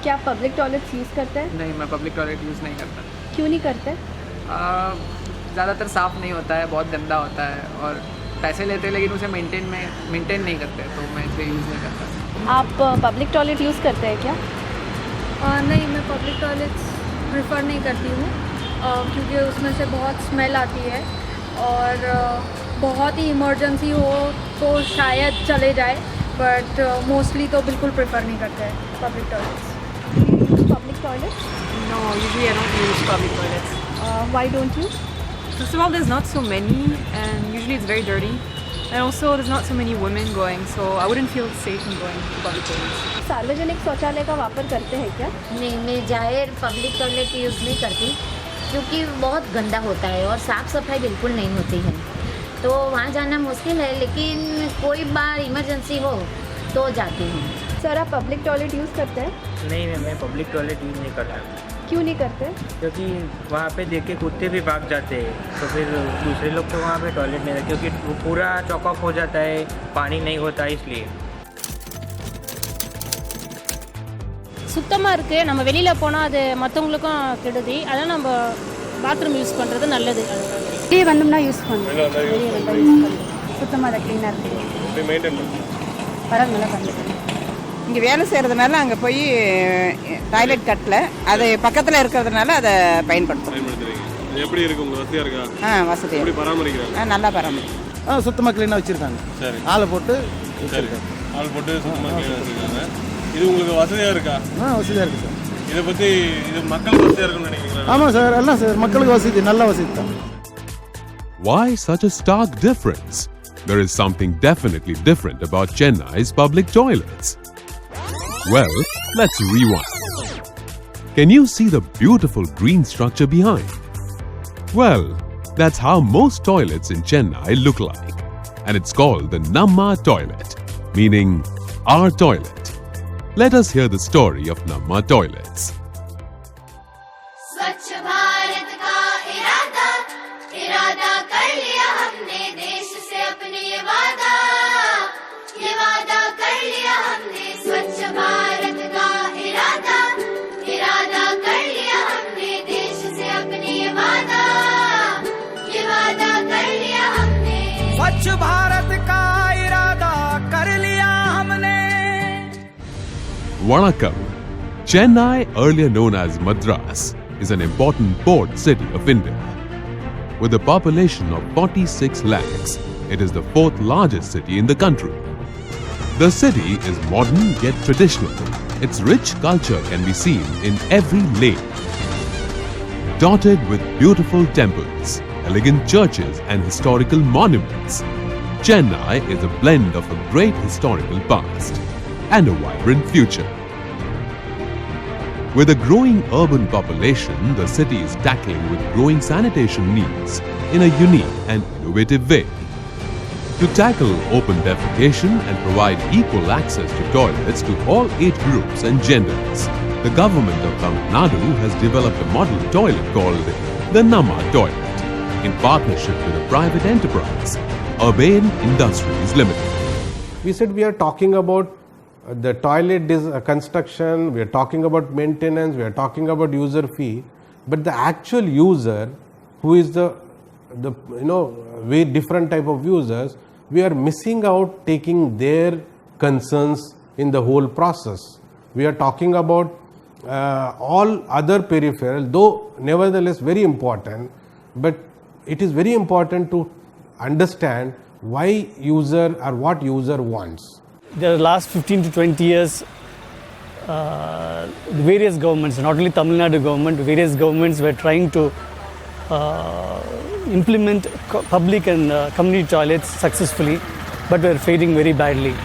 क्या आप public toilets use करते हैं? नहीं, मैं पब्लिक टॉयलेट यूज़ नहीं करता। क्यों नहीं करते? ज़्यादातर साफ़ नहीं होता है, बहुत गंदा होता है और पैसे लेते हैं लेकिन उसे मेंटेन नहीं करते, तो मैं इसे यूज़ नहीं करता। आप पब्लिक टॉयलेट यूज़ करते हैं क्या? नहीं, मैं पब्लिक टॉयलेट्स प्रेफर नहीं करती हूँ क्योंकि उसमें से बहुत स्मेल आती है और बहुत ही इमरजेंसी हो तो शायद चले जाए, बट मोस्टली तो बिल्कुल प्रेफर नहीं करते हैं public toilets. Public toilet? No, usually I don't use public toilets. Why don't you? First of all, there's not so many, and usually it's very dirty. And also, there's not so many women going, so I wouldn't feel safe in going to public toilets. सार्वजनिक शौचालय का वापर करते हैं क्या? नहीं, मैं जाहिर पब्लिक टॉयलेट यूज़ नहीं करती क्योंकि बहुत गंदा होता है और साफ़ सफाई बिल्कुल नहीं होती है, तो वहाँ जाना मुश्किल है, लेकिन कोई बार इमरजेंसी हो तो जाती हूँ। सर, आप पब्लिक टॉयलेट यूज़ करते हैं? नहीं, मैं पब्लिक टॉयलेट यूज़ नहीं करता क्यों नहीं करते? क्योंकि वहाँ पे देख के कुत्ते भी भाग जाते हैं, तो फिर दूसरे लोग तो वहाँ पे टॉयलेट नहीं रहते क्योंकि वो पूरा चौकअप हो जाता है, पानी नहीं होता इसलिए। சுத்தமாக இருக்குது. நம்ம வெளியில் போனால் அது மற்றவங்களுக்கும் கெடுதி. அதனால் நம்ம பாத்ரூம் யூஸ் பண்ணுறது நல்லது. வெளியே வந்தோம்னா யூஸ் பண்ணுறோம். வெளியே வந்தால் யூஸ் பண்ணுறோம். சுத்தமாக அதை க்ளீனாக இருக்குது. பரவாயில்ல, நல்லா பண்ணிக்கிறேன். இங்கே வேலை செய்கிறதுனால அங்கே போய் டாய்லெட் கட்டல, அது பக்கத்தில் இருக்கிறதுனால அதை பயன்படுத்துகிறோம். எப்படி இருக்கு, உங்களுக்கு வசதியாக இருக்கா? வசதி. எப்படி பராமரிக்கிறாங்க? நல்லா பராமரிக்கிறோம். சுத்தமாக க்ளீனாக வச்சுருக்காங்க. சரி, ஆளை போட்டு சுத்தமாக க்ளீனாக வச்சுருக்காங்க. இது உங்களுக்கு வசதியாக இருக்கா? வசதியாக இருக்குது சார். இதை பற்றி இது மக்களுக்கு வசதியாக இருக்குன்னு நினைக்கிறீங்களா? ஆமாம் சார், எல்லாம் சார் மக்களுக்கு வசதி, நல்ல வசதி தான். Why such a stark difference? There is something definitely different about Chennai's public toilets. Well, let's rewind. Can you see the beautiful green structure behind? Well, that's how most toilets in Chennai look like. And it's called the Namma Toilet, meaning our toilet. Let us hear the story of Namma Toilets. स्वच्छ भारत का इरादा कर लिया हमने, देश से अपने ये वादा कर लिया हमने। स्वच्छ भारत का इरादा कर लिया हमने, देश से अपने ये वादा कर लिया हमने। स्वच्छ भारत का इरादा कर लिया हमने। Vanakkam. Chennai, earlier known as Madras, is an important port city of India. With a population of 46 lakhs, it is the fourth largest city in the country. The city is modern yet traditional. Its rich culture can be seen in every lane. Dotted with beautiful temples, elegant churches and historical monuments, Chennai is a blend of a great historical past and a vibrant future. With a growing urban population, the city is tackling with growing sanitation needs in a unique and innovative way. To tackle open defecation and provide equal access to toilets to all age groups and genders, the government of Tamil Nadu has developed a model toilet called the Namma Toilet in partnership with a private enterprise, Urban Industries Limited. We said we are talking about the toilet construction, we are talking about maintenance, we are talking about user fee, but the actual user, who is the very different type of users, we are missing out taking their concerns in the whole process. We are talking about all other peripheral, though nevertheless very important, but it is very important to understand why user or what user wants. The last 15 to 20 years, the various governments, not only Tamil Nadu government, various governments were trying to implement public and community toilets successfully, but were failing very badly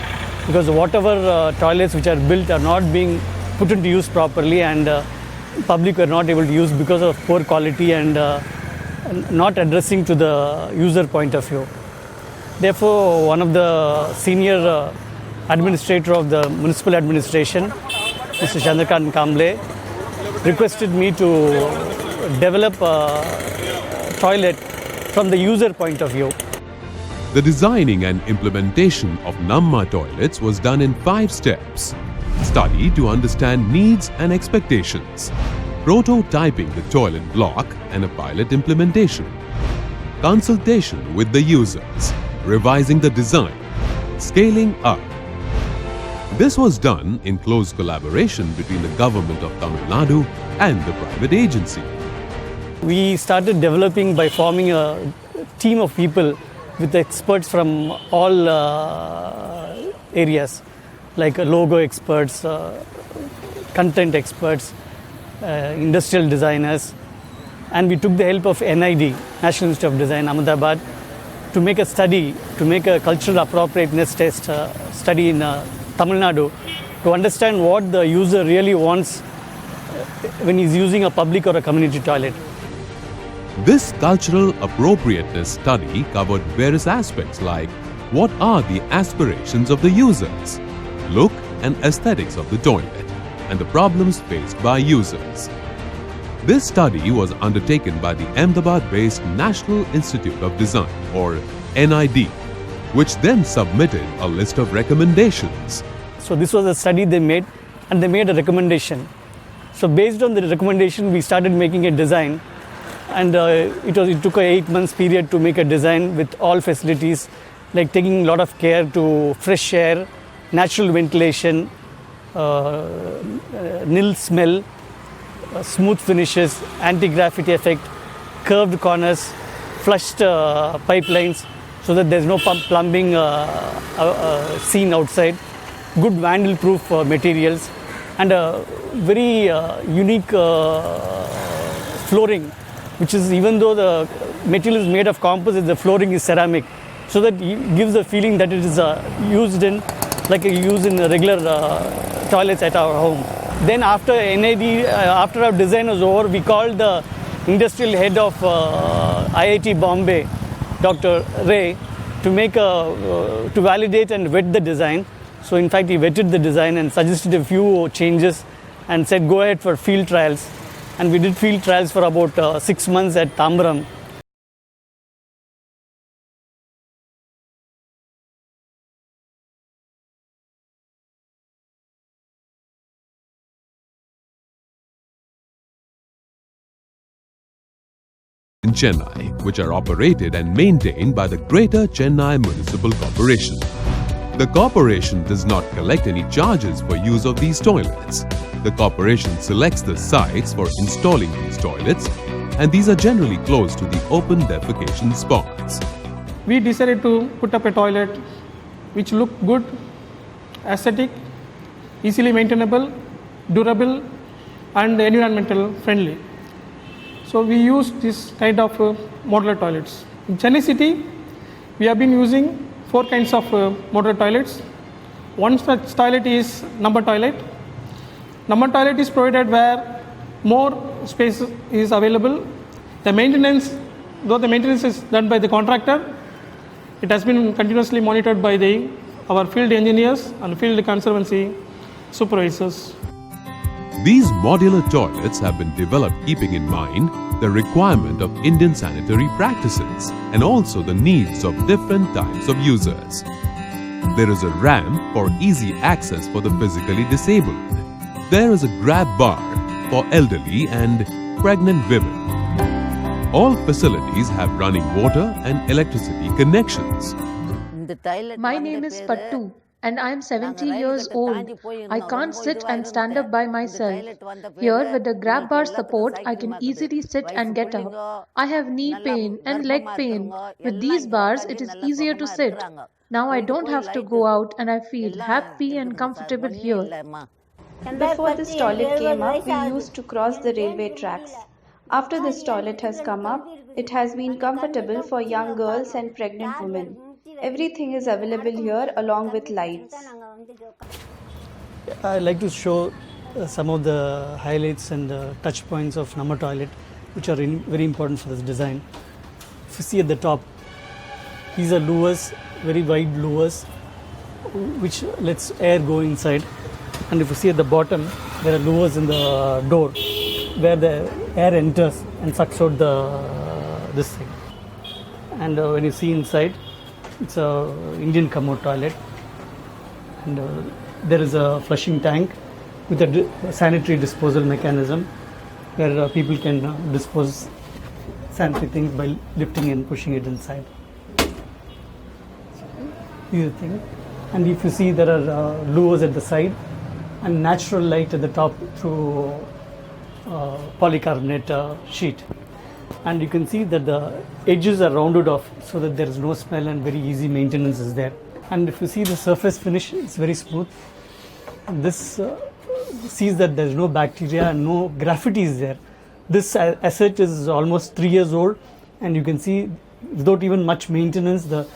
because whatever toilets which are built are not being put into use properly, and public were not able to use because of poor quality and not addressing to the user point of view. Therefore, one of the senior administrator of the municipal administration, Mr. Chandrakant Kamble, requested me to develop a toilet from the user point of view. The designing and implementation of Namma Toilets was done in 5 steps. Study to understand needs and expectations. Prototyping the toilet block and a pilot implementation. Consultation with the users. Revising the design. Scaling up. This was done in close collaboration between the government of Tamil Nadu and the private agency. We started developing by forming a team of people with experts from all areas, like logo experts, content experts, industrial designers, and we took the help of NID, National Institute of Design, Ahmedabad, to make a study, to make a cultural appropriateness test study in Tamil Nadu to understand what the user really wants when he's using a public or a community toilet. This cultural appropriateness study covered various aspects like what are the aspirations of the users, look and aesthetics of the toilet, and the problems faced by users. This study was undertaken by the Ahmedabad-based National Institute of Design or NID, which then submitted a list of recommendations. So this was a study they made, and they made a recommendation. So based on the recommendation, we started making a design, and it took a 8 months period to make a design with all facilities, like taking a lot of care to fresh air, natural ventilation, nil smell, smooth finishes, anti-graffiti effect, curved corners, flushed pipelines, so that there's no plumbing seen outside, good vandal-proof materials, and a very unique flooring, which is, even though the material is made of composite, the flooring is ceramic, so that it gives a feeling that it is used in, like used in regular toilets at our home. Then after NID, after our design was over, we called the industrial head of IIT Bombay, Dr. Ray, to validate and vet the design. So in fact, he vetted the design and suggested a few changes and said go ahead for field trials. And we did field trials for about 6 months at Tambaram. In Chennai, which are operated and maintained by the Greater Chennai Municipal Corporation. The corporation does not collect any charges for use of these toilets. The corporation selects the sites for installing these toilets, and these are generally close to the open defecation spots. We decided to put up a toilet which looked good, aesthetic, easily maintainable, durable, and environmental friendly. So we used this kind of modular toilets. In Chennai city, we have been using 4 kinds of modular toilets. One such toilet is Namma Toilet. Namma Toilet is provided where more space is available. The maintenance, though the maintenance is done by the contractor, it has been continuously monitored by our field engineers and field conservancy supervisors. These modular toilets have been developed keeping in mind the requirement of Indian sanitary practices and also the needs of different types of users. There is a ramp for easy access for the physically disabled. There is a grab bar for elderly and pregnant women. All facilities have running water and electricity connections. My name is Pattu and I am 70 years old. I can't sit and stand up by myself. Here, with the grab bar support, I can easily sit and get up. I have knee pain and leg pain. With these bars, it is easier to sit. Now I don't have to go out and I feel happy and comfortable here. Before this toilet came up, we used to cross the railway tracks. After this toilet has come up, it has been comfortable for young girls and pregnant women. Everything is available here along with lights. I'd like to show some of the highlights and touch points of Namma Toilet, which are very important for this design. If you see at the top, these are louvers, very wide louvers, which lets air go inside. And if you see at the bottom, there are louvers in the door, where the air enters and sucks out this thing. And when you see inside, it's a Indian commode toilet, and there is a flushing tank with a sanitary disposal mechanism where people can dispose sanitary things by lifting and pushing it inside. These are things. And if you see, there are louvers at the side and natural light at the top through polycarbonate sheet. And you can see that the edges are rounded off so that there is no smell and very easy maintenance is there. And if you see the surface finish, it's very smooth. And this sees that there is no bacteria and no graffiti is there. This asset is almost 3 years old, and you can see without even much maintenance, the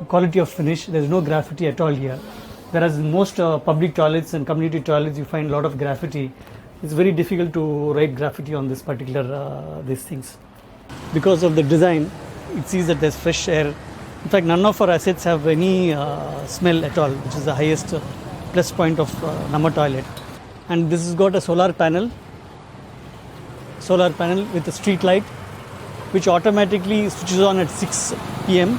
quality of finish, there is no graffiti at all here. Whereas in most public toilets and community toilets, you find a lot of graffiti. It's very difficult to write graffiti on this particular these things. Because of the design, it sees that there's fresh air. In fact, none of our assets have any smell at all, which is the highest plus point of Namma Toilet. And this has got a solar panel with a street light, which automatically switches on at 6 p.m.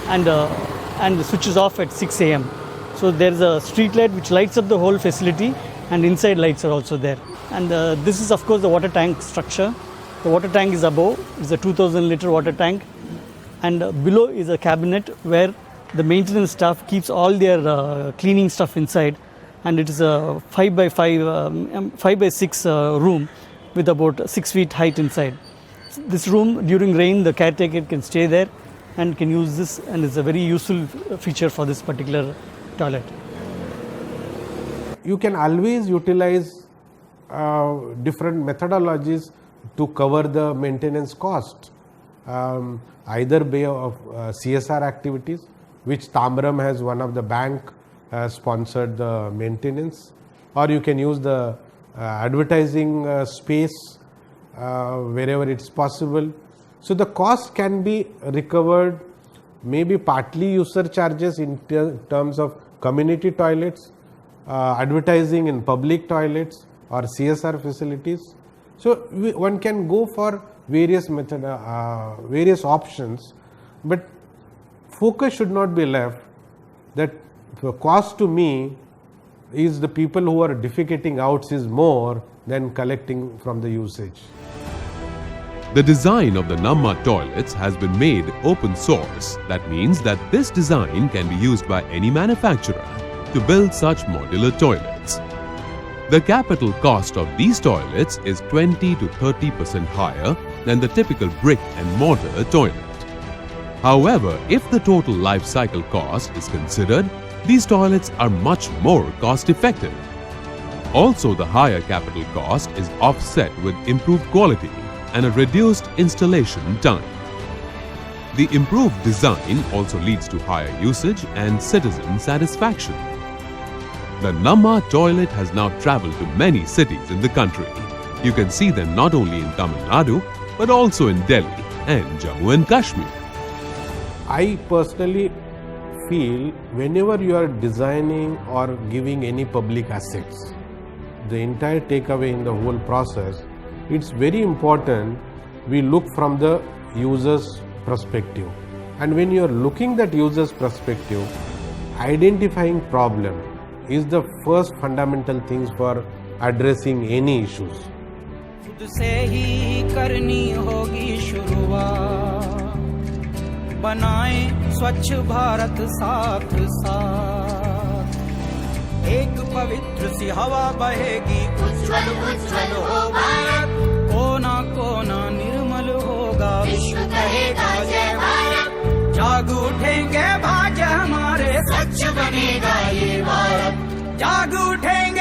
and switches off at 6 a.m. So there's a street light which lights up the whole facility, and inside lights are also there. And this is of course the water tank structure. The water tank is above, it's a 2000 liter water tank, and below is a cabinet where the maintenance staff keeps all their cleaning stuff inside, and it is a 5 by 6 room with about 6 feet height inside. This room, during rain, the caretaker can stay there and can use this, and it's a very useful feature for this particular toilet. You can always utilize different methodologies to cover the maintenance cost, either by of CSR activities, which Tambaram has one of the bank sponsored the maintenance, or you can use the advertising space wherever it's possible. So the cost can be recovered, maybe partly user charges in terms of community toilets, advertising in public toilets or CSR facilities. So one can go for various various options, but focus should not be left that the cost to me is the people who are defecating out is more than collecting from the usage. The design of the Namma Toilets has been made open source. That means that this design can be used by any manufacturer to build such modular toilets. The capital cost of these toilets is 20 to 30% higher than the typical brick and mortar toilet. However, if the total life cycle cost is considered, these toilets are much more cost effective. Also, the higher capital cost is offset with improved quality and a reduced installation time. The improved design also leads to higher usage and citizen satisfaction. The Namma Toilet has now travelled to many cities in the country. You can see them not only in Tamil Nadu, but also in Delhi and Jammu and Kashmir. I personally feel whenever you are designing or giving any public assets, the entire takeaway in the whole process, it's very important we look from the user's perspective. And when you are looking that user's perspective, identifying problem is the first fundamental things for addressing any issues. खुद से ही करनी होगी शुरुआत, बनाएं स्वच्छ भारत साथ साथ, एक पवित्र सी हवा बहेगी, उज्जवल उज्जवल हो भारत, कोना कोना निर्मल होगा, विश्व कहेगा जय भारत, जाग उठेंगे भाग्य हमारे, स्वच्छ बनेगा ये भारत, जाग उठेंगे